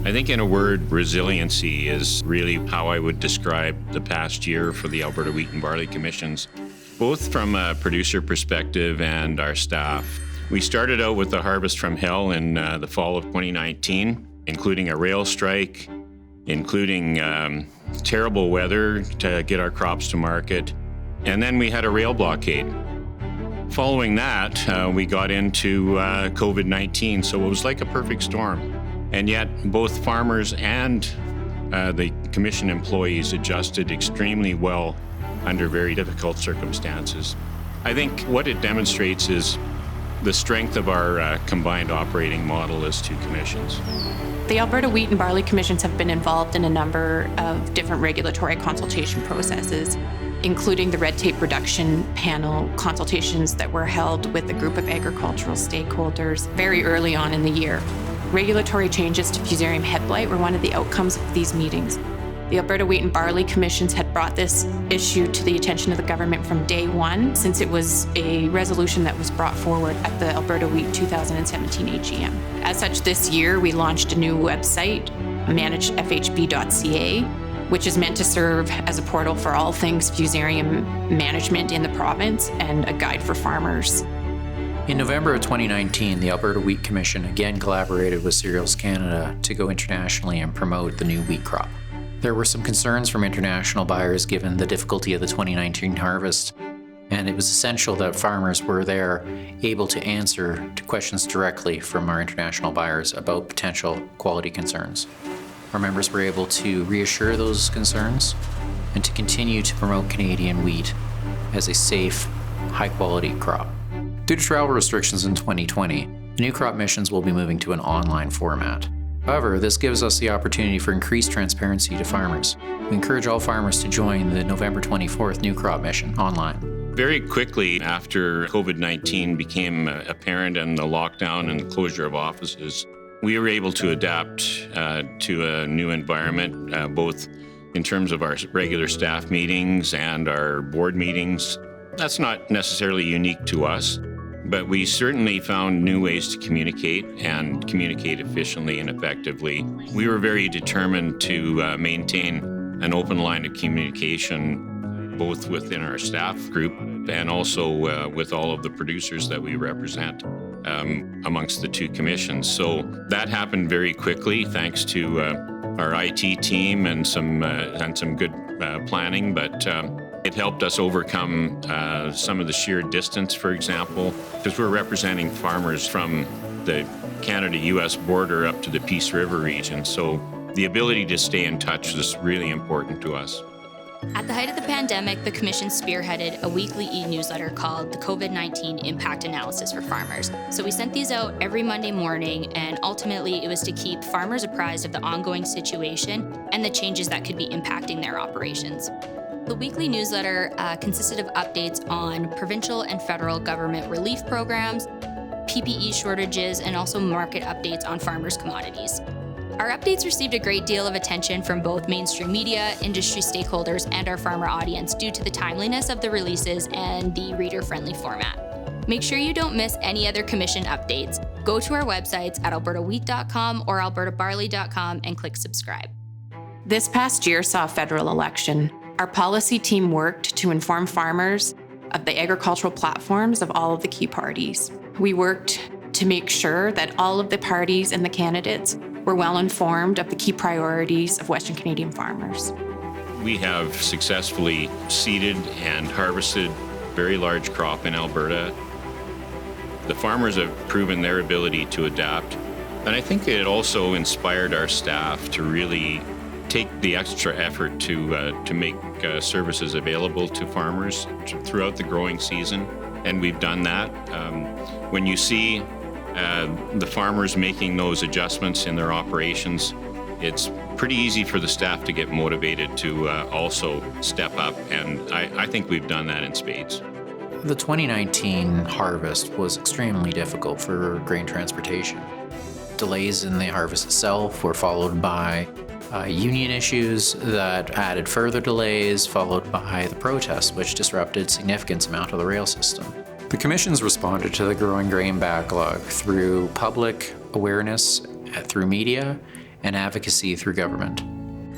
I think in a word, resiliency is really how I would describe the past year for the Alberta Wheat and Barley Commissions, both from a producer perspective and our staff. We started out with the harvest from hell in the fall of 2019, including a rail strike, including terrible weather to get our crops to market, and then we had a rail blockade. Following that, we got into COVID-19, so it was like a perfect storm. And yet both farmers and the commission employees adjusted extremely well under very difficult circumstances. I think what it demonstrates is the strength of our combined operating model as two commissions. The Alberta Wheat and Barley Commissions have been involved in a number of different regulatory consultation processes, including the red tape reduction panel consultations that were held with a group of agricultural stakeholders very early on in the year. Regulatory changes to fusarium head blight were one of the outcomes of these meetings. The Alberta Wheat and Barley Commissions had brought this issue to the attention of the government from day one, since it was a resolution that was brought forward at the Alberta Wheat 2017 AGM. As such, this year we launched a new website, managedfhb.ca, which is meant to serve as a portal for all things fusarium management in the province and a guide for farmers. In November of 2019, the Alberta Wheat Commission again collaborated with Cereals Canada to go internationally and promote the new wheat crop. There were some concerns from international buyers given the difficulty of the 2019 harvest, and it was essential that farmers were there able to answer to questions directly from our international buyers about potential quality concerns. Our members were able to reassure those concerns and to continue to promote Canadian wheat as a safe, high-quality crop. Due to travel restrictions in 2020, the new crop missions will be moving to an online format. However, this gives us the opportunity for increased transparency to farmers. We encourage all farmers to join the November 24th new crop mission online. Very quickly after COVID-19 became apparent and the lockdown and the closure of offices, we were able to adapt to a new environment, both in terms of our regular staff meetings and our board meetings. That's not necessarily unique to us, but we certainly found new ways to communicate and communicate efficiently and effectively. We were very determined to maintain an open line of communication, both within our staff group and also with all of the producers that we represent amongst the two commissions. So that happened very quickly, thanks to our IT team and some good planning, but it helped us overcome some of the sheer distance, for example, because we're representing farmers from the Canada-US border up to the Peace River region. So the ability to stay in touch was really important to us. At the height of the pandemic, the Commission spearheaded a weekly e-newsletter called the COVID-19 Impact Analysis for Farmers. So we sent these out every Monday morning, and ultimately it was to keep farmers apprised of the ongoing situation and the changes that could be impacting their operations. The weekly newsletter consisted of updates on provincial and federal government relief programs, PPE shortages, and also market updates on farmers' commodities. Our updates received a great deal of attention from both mainstream media, industry stakeholders, and our farmer audience due to the timeliness of the releases and the reader-friendly format. Make sure you don't miss any other commission updates. Go to our websites at albertawheat.com or albertabarley.com and click subscribe. This past year saw a federal election. Our policy team worked to inform farmers of the agricultural platforms of all of the key parties. We worked to make sure that all of the parties and the candidates were well informed of the key priorities of Western Canadian farmers. We have successfully seeded and harvested a very large crop in Alberta. The farmers have proven their ability to adapt, and I think it also inspired our staff to really take the extra effort to make services available to farmers throughout the growing season, and we've done that. When you see the farmers making those adjustments in their operations, it's pretty easy for the staff to get motivated to also step up, and I think we've done that in spades. The 2019 harvest was extremely difficult for grain transportation. Delays in the harvest itself were followed by union issues that added further delays, followed by the protests, which disrupted significant amount of the rail system. The commissions responded to the growing grain backlog through public awareness, through media, and advocacy through government.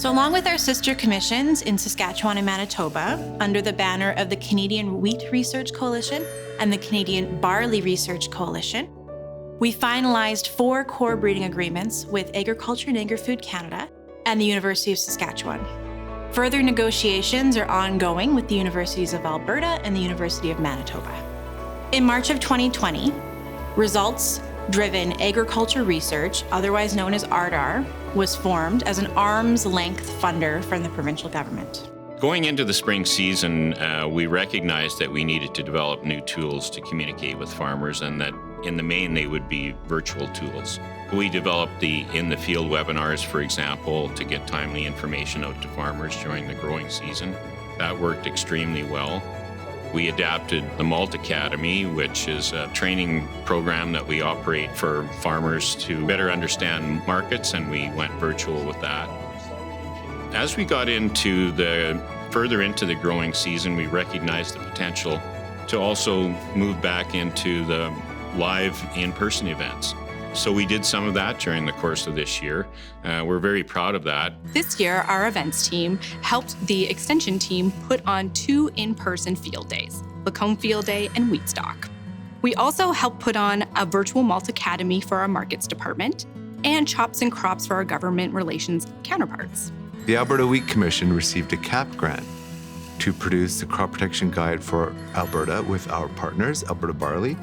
So along with our sister commissions in Saskatchewan and Manitoba, under the banner of the Canadian Wheat Research Coalition and the Canadian Barley Research Coalition, we finalized 4 core breeding agreements with Agriculture and Agri-Food Canada and the University of Saskatchewan. Further negotiations are ongoing with the Universities of Alberta and the University of Manitoba. In March of 2020, Results-Driven Agriculture Research, otherwise known as ARDAR, was formed as an arm's-length funder from the provincial government. Going into the spring season, we recognized that we needed to develop new tools to communicate with farmers, and that in the main they would be virtual tools. We developed the in-the-field webinars, for example, to get timely information out to farmers during the growing season. That worked extremely well. We adapted the Malt Academy, which is a training program that we operate for farmers to better understand markets, and we went virtual with that. As we got further into the growing season, we recognized the potential to also move back into the live in-person events. So we did some of that during the course of this year. We're very proud of that. This year, our events team helped the extension team put on 2 in-person field days, Lacombe Field Day and Wheatstock. We also helped put on a virtual Malt Academy for our markets department and Chops and Crops for our government relations counterparts. The Alberta Wheat Commission received a CAP grant to produce the crop protection guide for Alberta with our partners, Alberta Barley,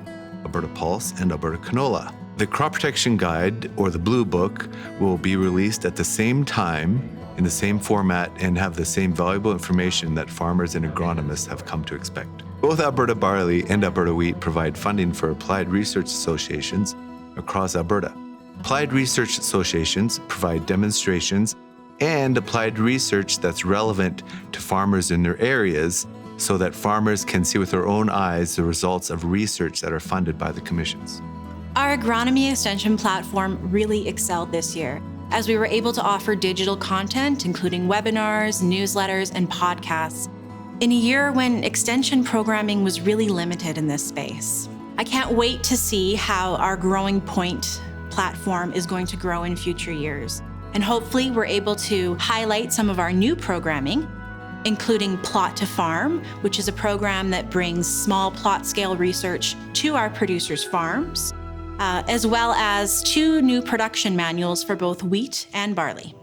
Alberta Pulse, and Alberta Canola. The crop protection guide, or the Blue Book, will be released at the same time, in the same format, and have the same valuable information that farmers and agronomists have come to expect. Both Alberta Barley and Alberta Wheat provide funding for applied research associations across Alberta. Applied research associations provide demonstrations and applied research that's relevant to farmers in their areas, so that farmers can see with their own eyes the results of research that are funded by the commissions. Our agronomy extension platform really excelled this year, as we were able to offer digital content, including webinars, newsletters, and podcasts, in a year when extension programming was really limited in this space. I can't wait to see how our Growing Point platform is going to grow in future years. And hopefully we're able to highlight some of our new programming, including Plot to Farm, which is a program that brings small plot scale research to our producers' farms, as well as 2 new production manuals for both wheat and barley.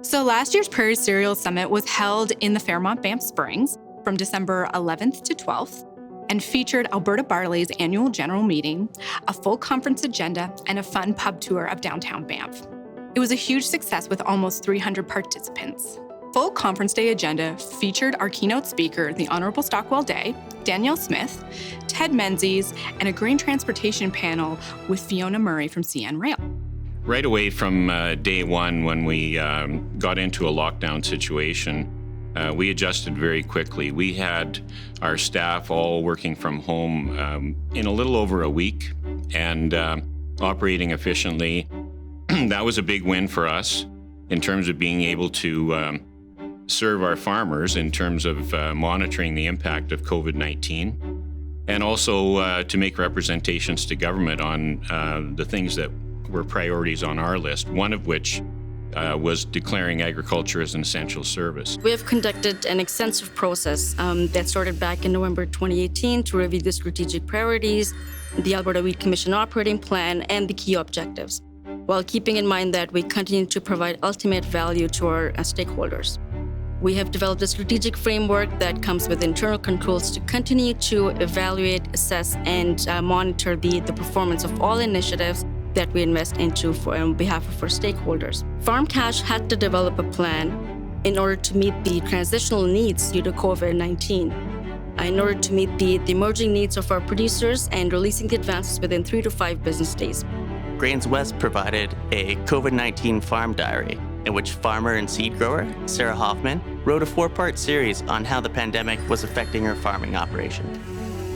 So last year's Prairie Cereal Summit was held in the Fairmont Banff Springs from December 11th to 12th and featured Alberta Barley's annual general meeting, a full conference agenda, and a fun pub tour of downtown Banff. It was a huge success with almost 300 participants. Full conference day agenda featured our keynote speaker, the Honorable Stockwell Day, Danielle Smith, Ted Menzies, and a grain transportation panel with Fiona Murray from CN Rail. Right away from day one, when we got into a lockdown situation, we adjusted very quickly. We had our staff all working from home in a little over a week and operating efficiently. That was a big win for us in terms of being able to serve our farmers in terms of monitoring the impact of COVID-19, and also to make representations to government on the things that were priorities on our list, one of which was declaring agriculture as an essential service. We have conducted an extensive process that started back in November 2018 to review the strategic priorities, the Alberta Wheat Commission operating plan, and the key objectives, while keeping in mind that we continue to provide ultimate value to our stakeholders. We have developed a strategic framework that comes with internal controls to continue to evaluate, assess, and monitor the performance of all initiatives that we invest into on behalf of our stakeholders. Farm Cash had to develop a plan in order to meet the transitional needs due to COVID-19, in order to meet the emerging needs of our producers and releasing the advances within 3 to 5 business days. Grains West provided a COVID-19 farm diary in which farmer and seed grower Sarah Hoffman wrote a 4-part series on how the pandemic was affecting her farming operation.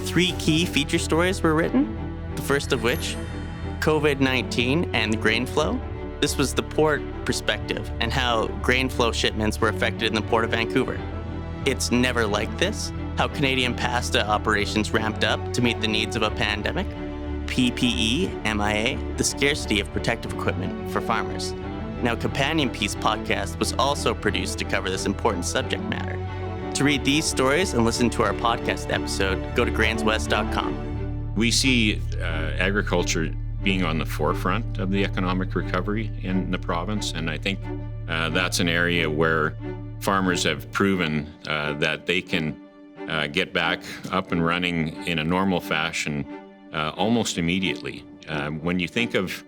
3 key feature stories were written, the first of which, COVID-19 and the grain flow. This was the port perspective and how grain flow shipments were affected in the Port of Vancouver. It's never like this, how Canadian pasta operations ramped up to meet the needs of a pandemic. PPE, MIA, the scarcity of protective equipment for farmers. Now, Companion Piece podcast was also produced to cover this important subject matter. To read these stories and listen to our podcast episode, go to grandswest.com. We see agriculture being on the forefront of the economic recovery in the province, and I think that's an area where farmers have proven that they can get back up and running in a normal fashion almost immediately. When you think of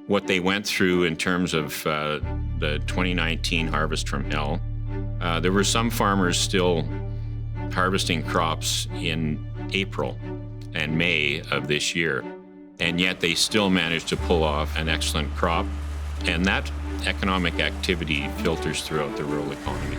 what they went through in terms of the 2019 harvest from L, there were some farmers still harvesting crops in April and May of this year, and yet they still managed to pull off an excellent crop, and that economic activity filters throughout the rural economy.